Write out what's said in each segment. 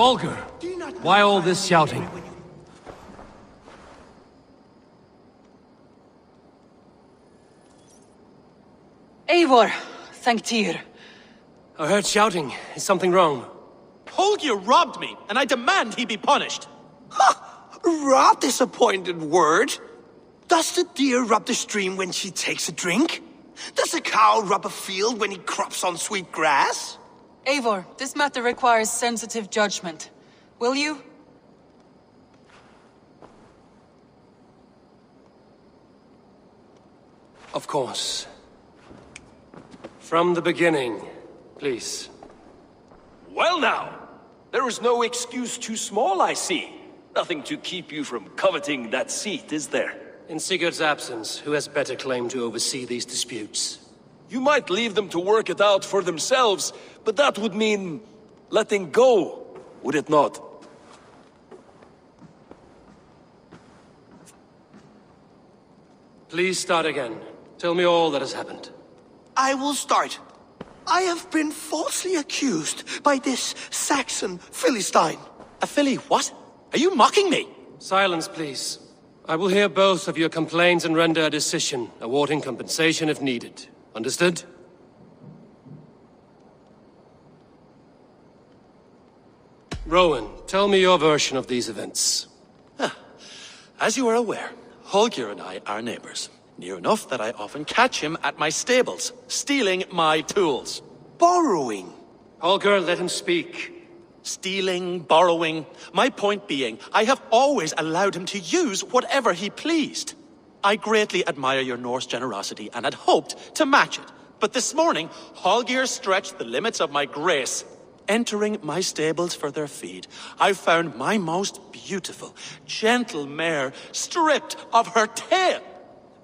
Holger, why all this shouting? Eivor, thank Tyr. I heard shouting. Is something wrong? Holger robbed me, and I demand he be punished. Raw disappointed word. Does the deer rub the stream when she takes a drink? Does a cow rub a field when he crops on sweet grass? Eivor, this matter requires sensitive judgment. Will you? Of course. From the beginning, please. Well now, there is no excuse too small, I see. Nothing to keep you from coveting that seat, is there? In Sigurd's absence, who has better claim to oversee these disputes? You might leave them to work it out for themselves, but that would mean letting go, would it not? Please start again. Tell me all that has happened. I will start. I have been falsely accused by this Saxon Philistine. A Philly what? Are you mocking me? Silence, please. I will hear both of your complaints and render a decision, awarding compensation if needed. Understood? Rowan, tell me your version of these events. As you are aware, Holger and I are neighbors. Near enough that I often catch him at my stables, stealing my tools. Borrowing. Holger, let him speak. Stealing, borrowing. My point being, I have always allowed him to use whatever he pleased. I greatly admire your Norse generosity and had hoped to match it. But this morning, Holger stretched the limits of my grace. Entering my stables for their feed, I found my most beautiful, gentle mare stripped of her tail.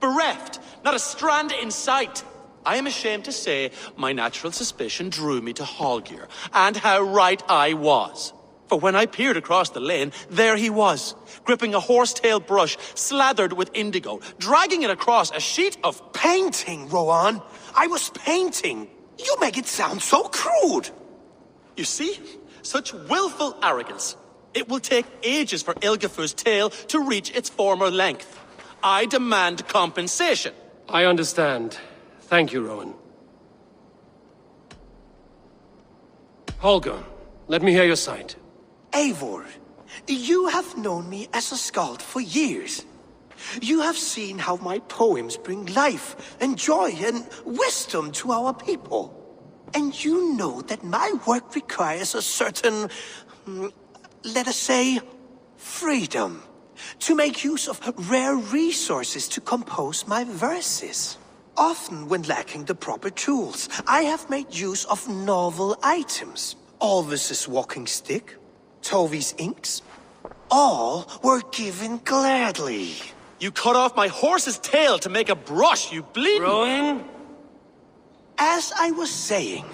Bereft, not a strand in sight. I am ashamed to say my natural suspicion drew me to Holger, and how right I was. For when I peered across the lane, there he was, gripping a horsetail brush slathered with indigo, dragging it across a sheet of Painting, Rowan. I was painting. You make it sound so crude. You see? Such willful arrogance. It will take ages for Ilgafur's tail to reach its former length. I demand compensation. I understand. Thank you, Rowan. Holger, let me hear your side. Eivor, you have known me as a skald for years. You have seen how my poems bring life and joy and wisdom to our people. And you know that my work requires a certain, let us say, freedom. To make use of rare resources to compose my verses. Often when lacking the proper tools, I have made use of novel items. Alvis's walking stick, Tovi's inks. All were given gladly. You cut off my horse's tail to make a brush, you bleeding... Rowan? As I was saying,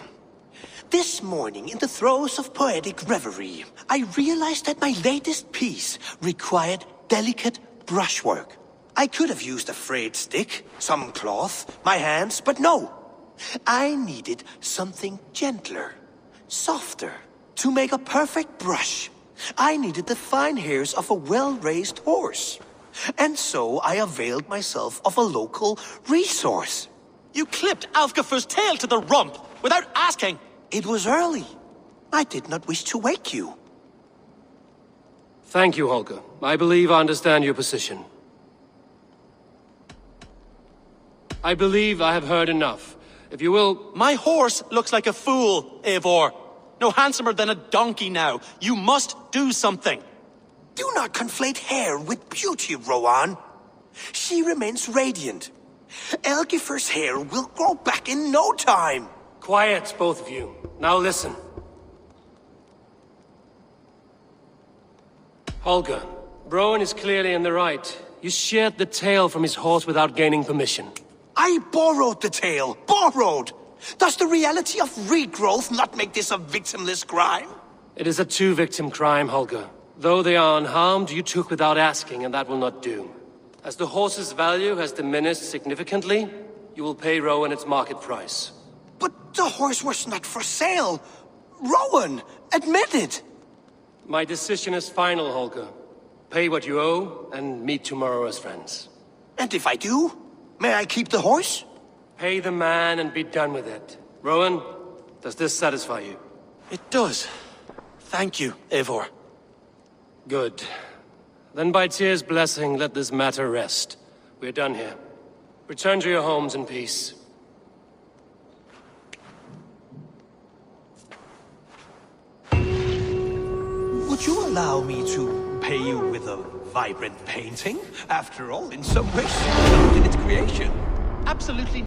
this morning in the throes of poetic reverie, I realized that my latest piece required delicate brushwork. I could have used a frayed stick, some cloth, my hands, but no. I needed something gentler, softer. To make a perfect brush, I needed the fine hairs of a well-raised horse. And so I availed myself of a local resource. You clipped Alfgafur's tail to the rump, without asking. It was early. I did not wish to wake you. Thank you, Holger. I believe I understand your position. I believe I have heard enough. If you will... My horse looks like a fool, Eivor. No handsomer than a donkey now. You must do something. Do not conflate hair with beauty, Rowan. She remains radiant. Elgifur's hair will grow back in no time. Quiet, both of you. Now listen. Holger, Rowan is clearly in the right. You sheared the tail from his horse without gaining permission. I borrowed the tail. Borrowed! Does the reality of regrowth not make this a victimless crime? It is a two-victim crime, Holger. Though they are unharmed, you took without asking, and that will not do. As the horse's value has diminished significantly, you will pay Rowan its market price. But the horse was not for sale. Rowan, admit it. My decision is final, Holger. Pay what you owe, and meet tomorrow as friends. And if I do, may I keep the horse? Pay the man and be done with it. Rowan, does this satisfy you? It does. Thank you, Eivor. Good. Then by Tyr's blessing, let this matter rest. We're done here. Return to your homes in peace. Would you allow me to pay you with a vibrant painting? After all, in some ways, you helped in its creation. Absolutely